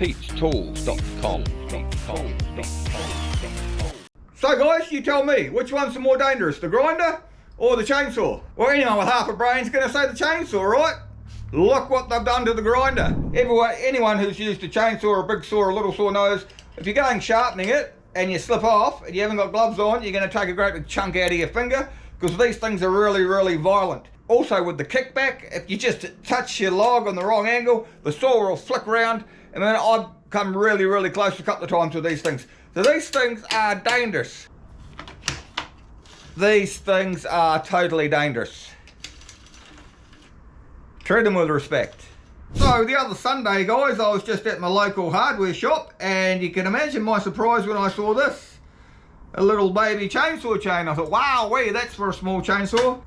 Pete'sTools.com. So guys, you tell me, which one's the more dangerous, the grinder or the chainsaw? Well, anyone with half a brain's going to say the chainsaw, right? Look what they've done to the grinder. Anyone who's used a chainsaw or a big saw or a little saw knows, if you're going sharpening it and you slip off and you haven't got gloves on, you're going to take a great big chunk out of your finger, because these things are really, really violent. Also with the kickback, if you just touch your log on the wrong angle, the saw will flick around, and then I've come really, really close a couple of times with these things. So these things are dangerous. These things are totally dangerous. Treat them with respect. So the other Sunday, guys, I was just at my local hardware shop, and you can imagine my surprise when I saw this. A little baby chainsaw chain. I thought, wow, that's for a small chainsaw.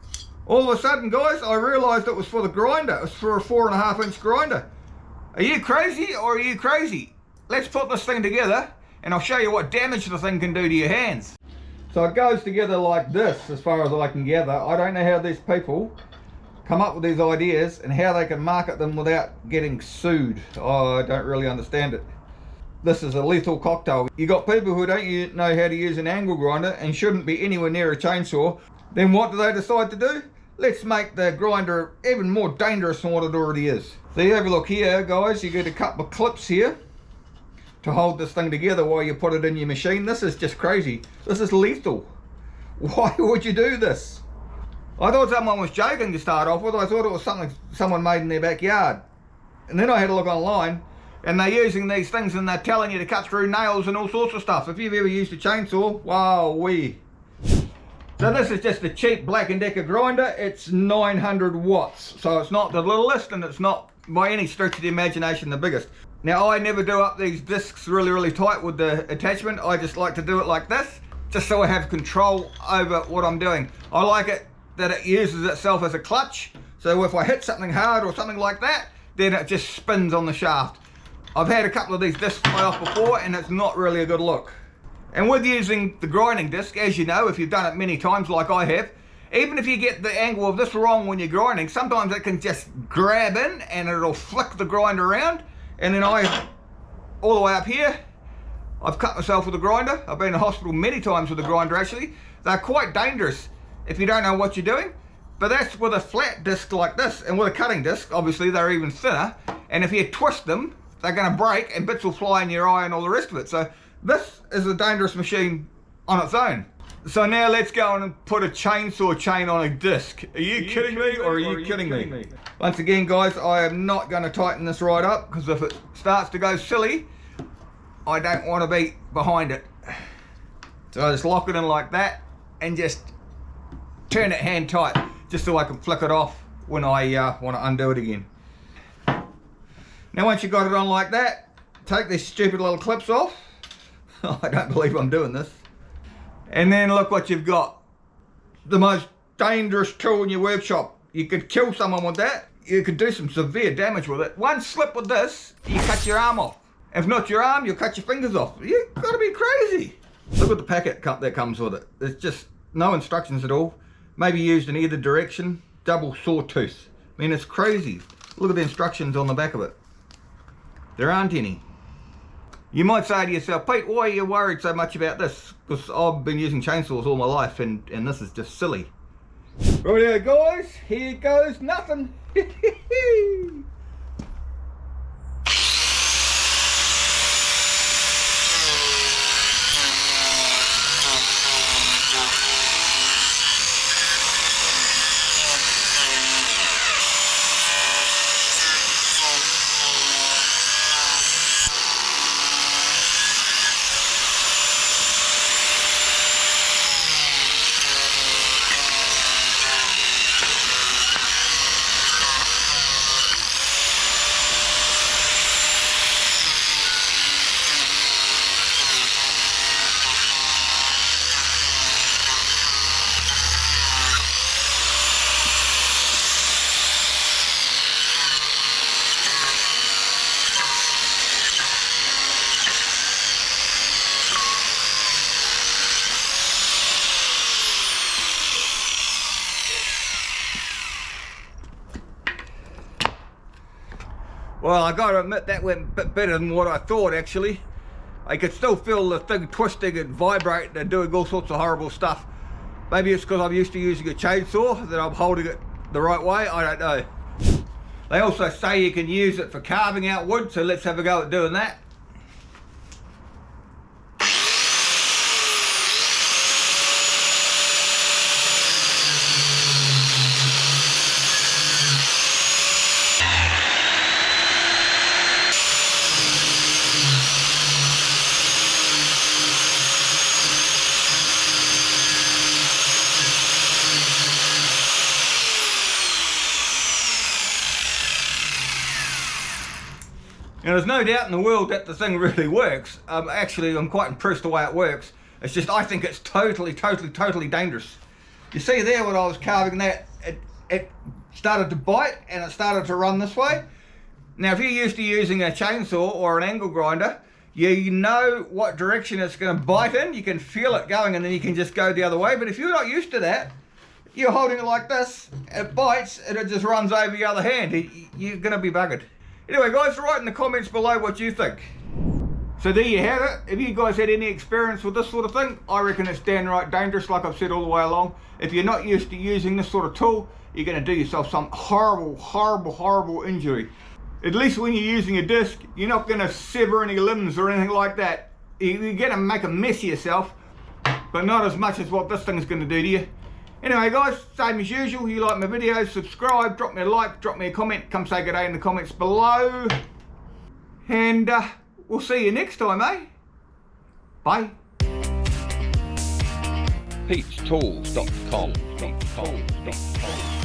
All of a sudden, guys, I realised it was for the grinder. It was for a 4.5-inch grinder. Are you crazy or are you crazy? Let's put this thing together and I'll show you what damage the thing can do to your hands. So it goes together like this, as far as I can gather. I don't know how these people come up with these ideas and how they can market them without getting sued. I don't really understand it. This is a lethal cocktail. You got people who don't know how to use an angle grinder and shouldn't be anywhere near a chainsaw. Then what do they decide to do? Let's make the grinder even more dangerous than what it already is. So you have a look here, guys. You get a couple of clips here to hold this thing together while you put it in your machine. This is just crazy. This is lethal. Why would you do this? I thought someone was joking to start off with. I thought it was something someone made in their backyard. And then I had a look online, and they're using these things and they're telling you to cut through nails and all sorts of stuff. If you've ever used a chainsaw, wow-wee. So this is just a cheap Black & Decker grinder. It's 900 watts. So it's not the littlest, and it's not by any stretch of the imagination the biggest. Now I never do up these discs really, really tight with the attachment. I just like to do it like this, just so I have control over what I'm doing. I like it that it uses itself as a clutch. So if I hit something hard or something like that, then it just spins on the shaft. I've had a couple of these discs fly off before, and it's not really a good look. And with using the grinding disc, as you know, if you've done it many times like I have, even if you get the angle of this wrong when you're grinding, sometimes it can just grab in and it'll flick the grinder around. And then all the way up here, I've cut myself with a grinder. I've been in hospital many times with a grinder actually. They're quite dangerous if you don't know what you're doing. But that's with a flat disc like this, and with a cutting disc, obviously they're even thinner. And if you twist them, they're gonna break and bits will fly in your eye and all the rest of it. So this is a dangerous machine on its own. So now let's go and put a chainsaw chain on a disc. Are you kidding me or are you kidding me? Once again, guys, I am not going to tighten this right up, because if it starts to go silly, I don't want to be behind it. So I just lock it in like that and just turn it hand tight, just so I can flick it off when I want to undo it again. Now once you've got it on like that, take these stupid little clips off. I don't believe I'm doing this. And then look what you've got. The most dangerous tool in your workshop. You could kill someone with that. You could do some severe damage with it. One slip with this, you cut your arm off. If not your arm, you'll cut your fingers off. You've got to be crazy. Look at the packet that comes with it. There's just no instructions at all. Maybe used in either direction. Double sawtooth. I mean, it's crazy. Look at the instructions on the back of it. There aren't any. You might say to yourself, Pete, why are you worried so much about this? Because I've been using chainsaws all my life, and this is just silly. Right, guys, here goes nothing. Well, I gotta admit that went a bit better than what I thought actually. I could still feel the thing twisting and vibrating and doing all sorts of horrible stuff. Maybe it's because I'm used to using a chainsaw that I'm holding it the right way, I don't know. They also say you can use it for carving out wood, so let's have a go at doing that. Now there's no doubt in the world that the thing really works. Actually, I'm quite impressed the way it works. It's just I think it's totally dangerous. You see there when I was carving that, it started to bite and it started to run this way. Now if you're used to using a chainsaw or an angle grinder, you know what direction it's going to bite in. You can feel it going and then you can just go the other way. But if you're not used to that, you're holding it like this, it bites and it just runs over your other hand. You're going to be buggered. Anyway guys, write in the comments below what you think. So there you have it. If you guys had any experience with this sort of thing, I reckon it's downright dangerous, like I've said all the way along. If you're not used to using this sort of tool, you're going to do yourself some horrible injury. At least when you're using a disc, you're not going to sever any limbs or anything like that. You're going to make a mess of yourself, but not as much as what this thing's going to do to you. Anyway guys, same as usual, you like my videos, subscribe, drop me a like, drop me a comment, come say good day in the comments below. And we'll see you next time, eh? Bye. Pete'sTools.com